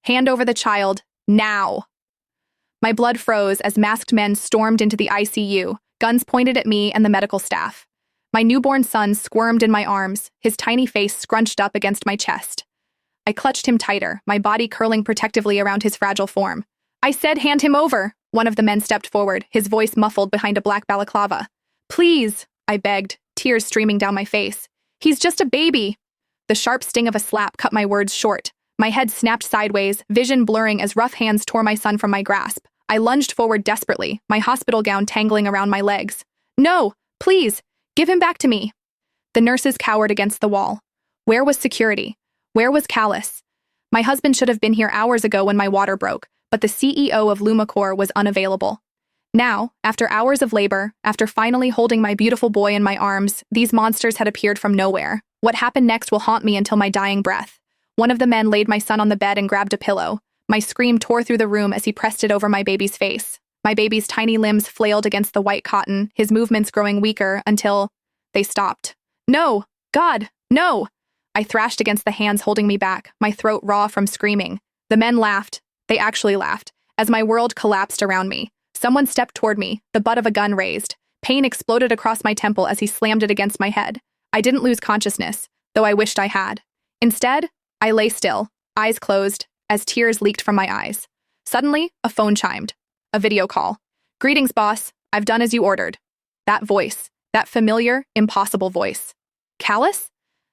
Hand over the child, now. My blood froze as masked men stormed into the ICU, guns pointed at me and the medical staff. My newborn son squirmed in my arms, his tiny face scrunched up against my chest. I clutched him tighter, my body curling protectively around his fragile form. I said, hand him over. One of the men stepped forward, his voice muffled behind a black balaclava. Please, I begged, tears streaming down my face. He's just a baby. The sharp sting of a slap cut my words short. My head snapped sideways, vision blurring as rough hands tore my son from my grasp. I lunged forward desperately, my hospital gown tangling around my legs. No, please, give him back to me. The nurses cowered against the wall. Where was security? Where was Callus? My husband should have been here hours ago when my water broke, but the CEO of Lumicore was unavailable. Now, after hours of labor, after finally holding my beautiful boy in my arms, these monsters had appeared from nowhere. What happened next will haunt me until my dying breath. One of the men laid my son on the bed and grabbed a pillow. My scream tore through the room as he pressed it over my baby's face. My baby's tiny limbs flailed against the white cotton, his movements growing weaker until they stopped. No! God, no! I thrashed against the hands holding me back, my throat raw from screaming. The men laughed. They actually laughed, as my world collapsed around me. Someone stepped toward me, the butt of a gun raised. Pain exploded across my temple as he slammed it against my head. I didn't lose consciousness, though I wished I had. Instead, I lay still, eyes closed, as tears leaked from my eyes. Suddenly, a phone chimed. A video call. Greetings, boss. I've done as you ordered. That voice, that familiar, impossible voice. Callus?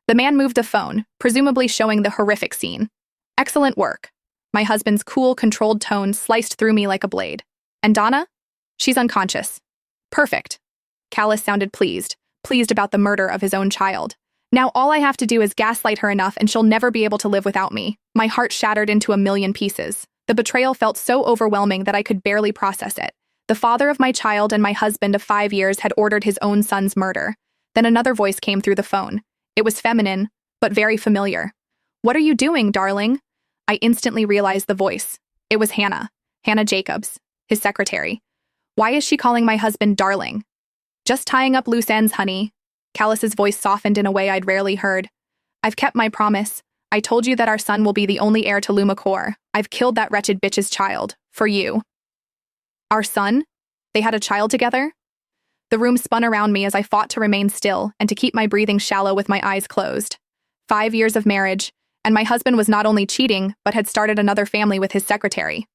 The man moved the phone, presumably showing the horrific scene. Excellent work. My husband's cool, controlled tone sliced through me like a blade. And Donna? She's unconscious. Perfect. Callus sounded pleased about the murder of his own child. Now all I have to do is gaslight her enough and she'll never be able to live without me. My heart shattered into a million pieces. The betrayal felt so overwhelming that I could barely process it. The father of my child and my husband of 5 years had ordered his own son's murder. Then another voice came through the phone. It was feminine, but very familiar. What are you doing, darling? I instantly realized the voice. It was Hannah Jacobs, his secretary. Why is she calling my husband darling? Just tying up loose ends, honey. Callus's voice softened in a way I'd rarely heard. I've kept my promise. I told you that our son will be the only heir to Lumicore. I've killed that wretched bitch's child. For you. Our son? They had a child together? The room spun around me as I fought to remain still and to keep my breathing shallow with my eyes closed. 5 years of marriage, and my husband was not only cheating, but had started another family with his secretary.